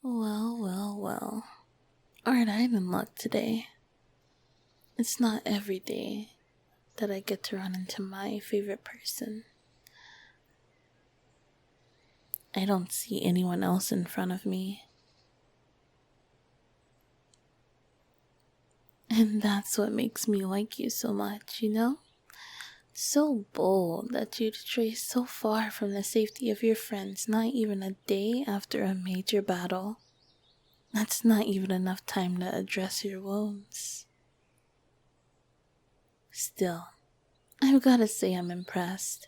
Well, well, well. Aren't I in luck today? It's not every day that I get to run into my favorite person. I don't see anyone else in front of me. And that's what makes me like you so much, you know? So bold that you'd stray so far from the safety of your friends not even a day after a major battle. That's not even enough time to address your wounds. Still, I've gotta say I'm impressed.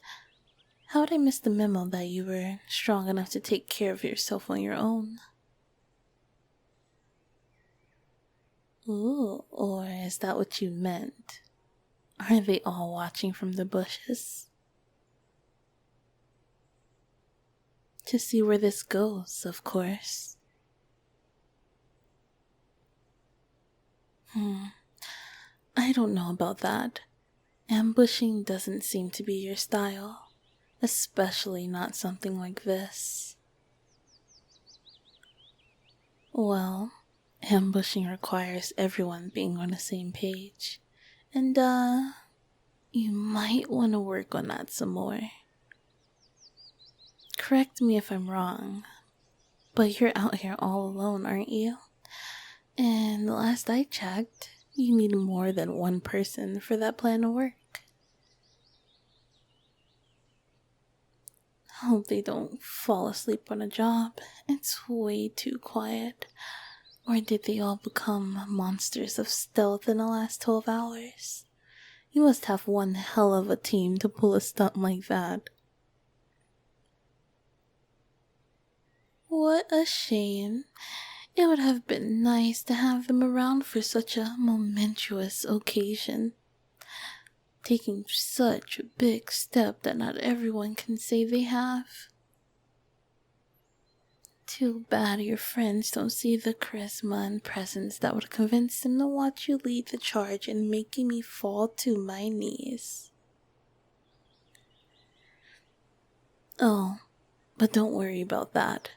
How'd I miss the memo that you were strong enough to take care of yourself on your own? Ooh, or is that what you meant? Are they all watching from the bushes? To see where this goes, of course. I don't know about that. Ambushing doesn't seem to be your style, especially not something like this. Well, ambushing requires everyone being on the same page, and you might want to work on that some more. Correct me if I'm wrong, but you're out here all alone, aren't you? And last I checked, you need more than one person for that plan to work. Hope they don't fall asleep on a job. It's way too quiet. Or did they all become monsters of stealth in the last 12 hours? You must have one hell of a team to pull a stunt like that. What a shame. It would have been nice to have them around for such a momentous occasion. Taking such a big step that not everyone can say they have. Too bad your friends don't see the charisma and presence that would convince them to watch you lead the charge in making me fall to my knees. Oh, but don't worry about that.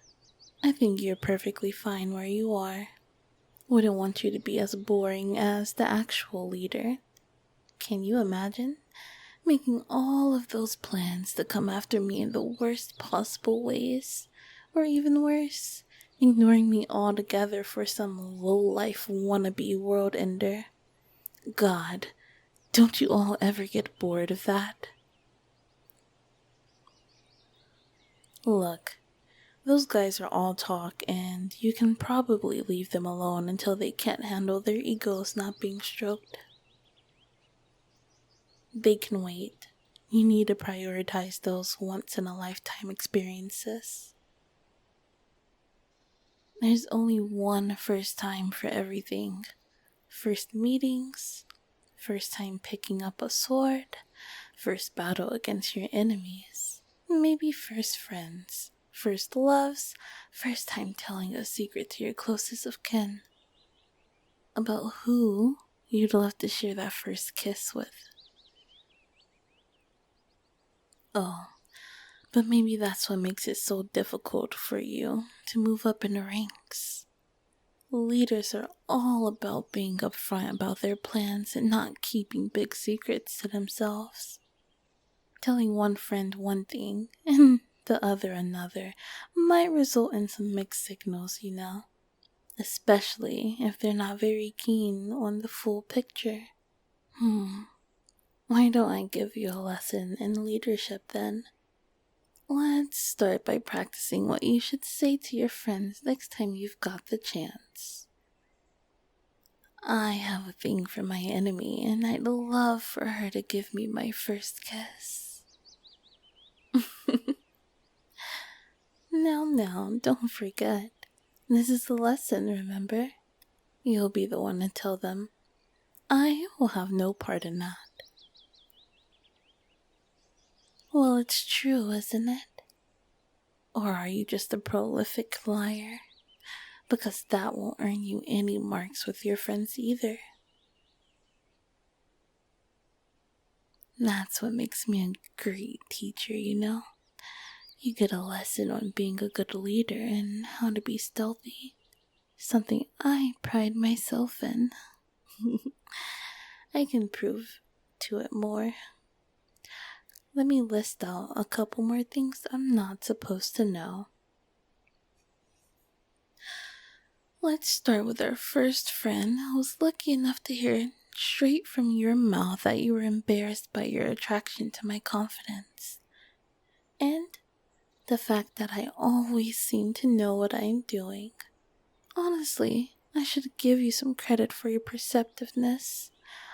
I think you're perfectly fine where you are. Wouldn't want you to be as boring as the actual leader. Can you imagine? Making all of those plans to come after me in the worst possible ways, or even worse, ignoring me altogether for some low-life wannabe world ender. God, don't you all ever get bored of that? Look, those guys are all talk, and you can probably leave them alone until they can't handle their egos not being stroked. They can wait. You need to prioritize those once-in-a-lifetime experiences. There's only one first time for everything. First meetings, first time picking up a sword, first battle against your enemies, maybe first friends, first loves, first time telling a secret to your closest of kin. About who you'd love to share that first kiss with. Oh, but maybe that's what makes it so difficult for you to move up in the ranks. Leaders are all about being upfront about their plans and not keeping big secrets to themselves. Telling one friend one thing and the other another might result in some mixed signals, you know, especially if they're not very keen on the full picture. Why don't I give you a lesson in leadership then? Let's start by practicing what you should say to your friends next time you've got the chance. I have a thing for my enemy, and I'd love for her to give me my first kiss. Now, don't forget. This is the lesson, remember? You'll be the one to tell them. I will have no part in that. Well, it's true, isn't it? Or are you just a prolific liar? Because that won't earn you any marks with your friends either. That's what makes me a great teacher, you know? You get a lesson on being a good leader and how to be stealthy, something I pride myself in. I can prove to it more. Let me list out a couple more things I'm not supposed to know. Let's start with our first friend who was lucky enough to hear straight from your mouth that you were embarrassed by your attraction to my confidence. And the fact that I always seem to know what I'm doing. Honestly, I should give you some credit for your perceptiveness.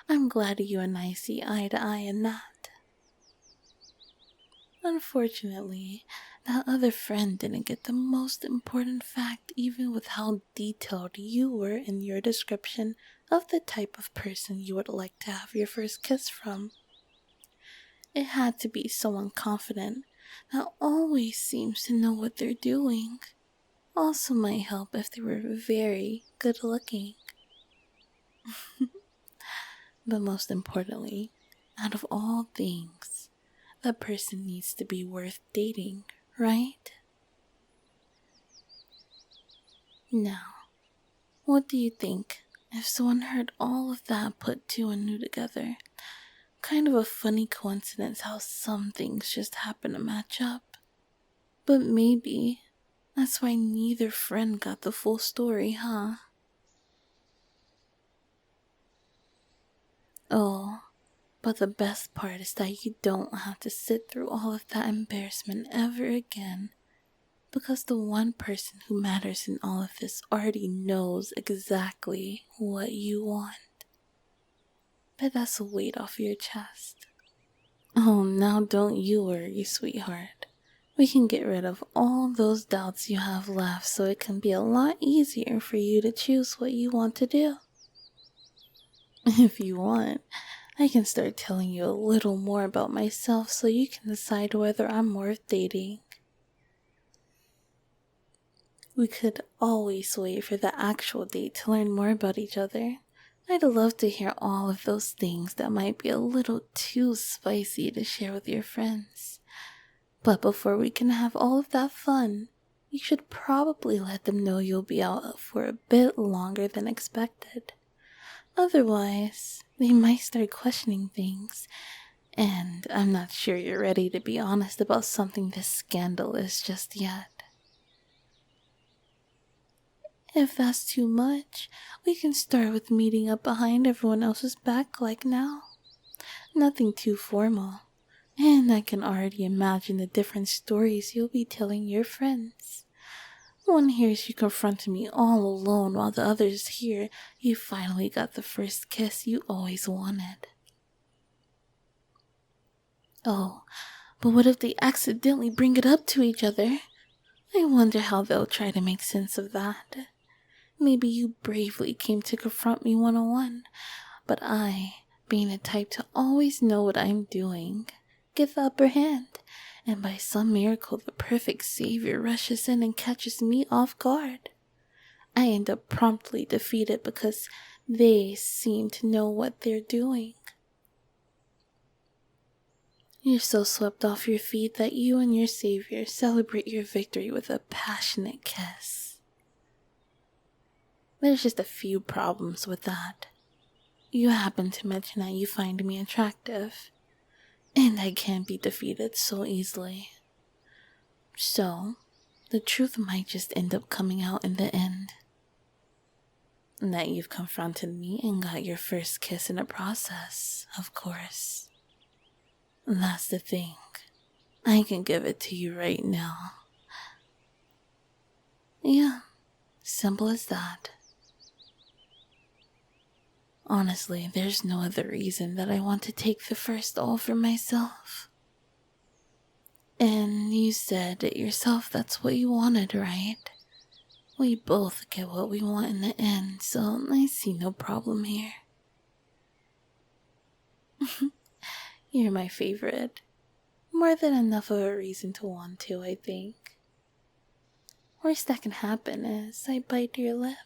I'm glad you and I see eye to eye in that. Unfortunately, that other friend didn't get the most important fact, even with how detailed you were in your description of the type of person you would like to have your first kiss from. It had to be someone confident that always seems to know what they're doing. Also might help if they were very good looking. But most importantly, out of all things, that person needs to be worth dating, right? Now, what do you think if someone heard all of that put two and two together? Kind of a funny coincidence how some things just happen to match up. But maybe that's why neither friend got the full story, huh? Oh, but the best part is that you don't have to sit through all of that embarrassment ever again, because the one person who matters in all of this already knows exactly what you want. But that's a weight off your chest. Oh, now don't you worry, sweetheart. We can get rid of all those doubts you have left so it can be a lot easier for you to choose what you want to do. If you want, I can start telling you a little more about myself so you can decide whether I'm worth dating. We could always wait for the actual date to learn more about each other. I'd love to hear all of those things that might be a little too spicy to share with your friends. But before we can have all of that fun, you should probably let them know you'll be out for a bit longer than expected. Otherwise, they might start questioning things, and I'm not sure you're ready to be honest about something this scandalous just yet. If that's too much, we can start with meeting up behind everyone else's back like now. Nothing too formal, and I can already imagine the different stories you'll be telling your friends. One hears you confronted me all alone while the others hear you finally got the first kiss you always wanted. Oh, but what if they accidentally bring it up to each other? I wonder how they'll try to make sense of that. Maybe you bravely came to confront me one-on-one, but I, being the type to always know what I'm doing, get the upper hand, and by some miracle the perfect savior rushes in and catches me off guard. I end up promptly defeated because they seem to know what they're doing. You're so swept off your feet that you and your savior celebrate your victory with a passionate kiss. There's just a few problems with that. You happen to mention that you find me attractive, and I can't be defeated so easily. So, the truth might just end up coming out in the end. That you've confronted me and got your first kiss in the process, of course. That's the thing. I can give it to you right now. Yeah, simple as that. Honestly, there's no other reason that I want to take the first all for myself. And you said it yourself that's what you wanted, right? We both get what we want in the end, so I see no problem here. You're my favorite. More than enough of a reason to want to, I think. Worst that can happen is I bite your lip.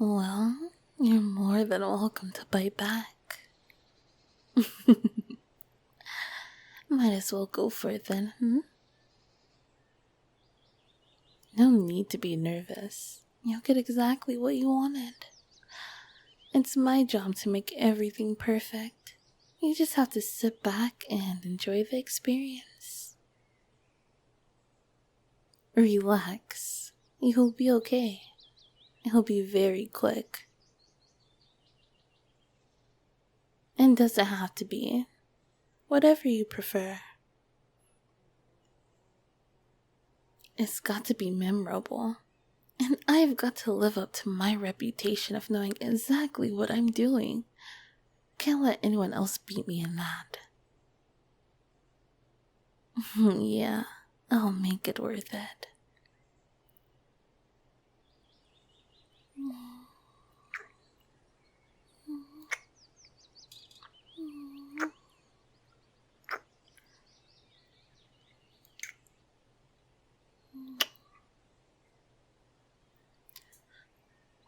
Well, you're more than welcome to bite back. Might as well go for it then, No need to be nervous. You'll get exactly what you wanted. It's my job to make everything perfect. You just have to sit back and enjoy the experience. Relax. You'll be okay. It'll be very quick. It doesn't have to be. Whatever you prefer. It's got to be memorable. And I've got to live up to my reputation of knowing exactly what I'm doing. Can't let anyone else beat me in that. Yeah, I'll make it worth it.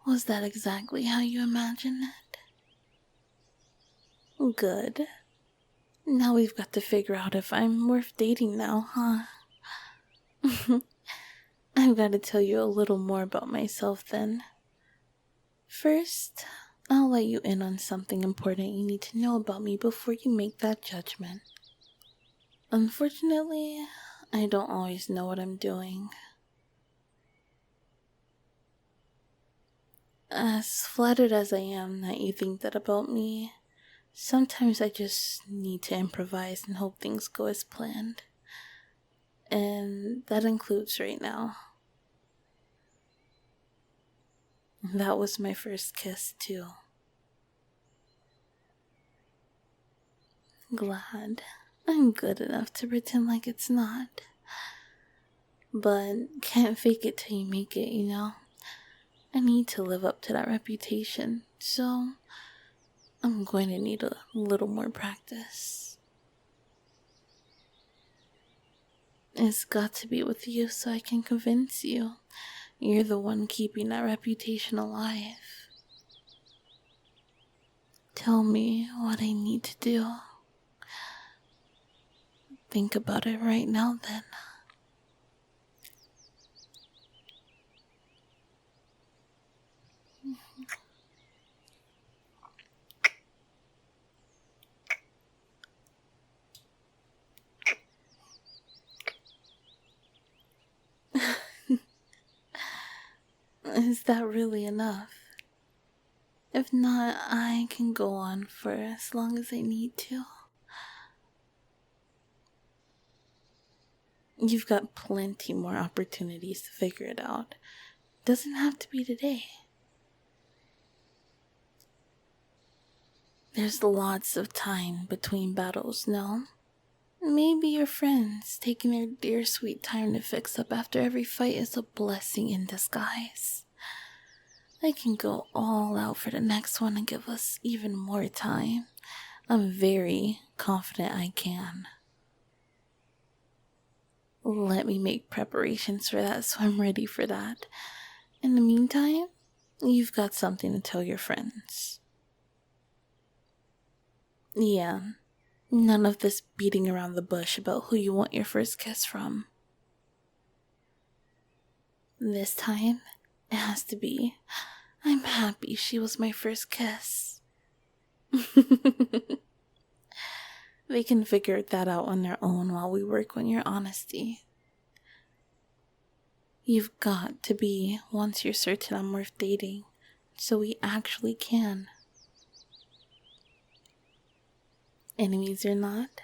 Was that exactly how you imagined it? Good. Now we've got to figure out if I'm worth dating now, huh? I've got to tell you a little more about myself then. First, I'll let you in on something important you need to know about me before you make that judgment. Unfortunately, I don't always know what I'm doing. As flattered as I am that you think that about me, sometimes I just need to improvise and hope things go as planned. And that includes right now. That was my first kiss, too. Glad. I'm good enough to pretend like it's not. But can't fake it till you make it, you know? I need to live up to that reputation, so I'm going to need a little more practice. It's got to be with you so I can convince you. You're the one keeping that reputation alive. Tell me what I need to do. Think about it right now then. Is that really enough? If not, I can go on for as long as I need to. You've got plenty more opportunities to figure it out. Doesn't have to be today. There's lots of time between battles, no? Maybe your friends taking their dear sweet time to fix up after every fight is a blessing in disguise. I can go all out for the next one and give us even more time. I'm very confident I can. Let me make preparations for that so I'm ready for that. In the meantime, you've got something to tell your friends. Yeah, none of this beating around the bush about who you want your first kiss from. This time, it has to be, I'm happy she was my first kiss. They can figure that out on their own while we work on your honesty. You've got to be once you're certain I'm worth dating, so we actually can. Enemies or not,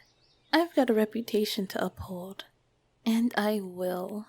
I've got a reputation to uphold, and I will.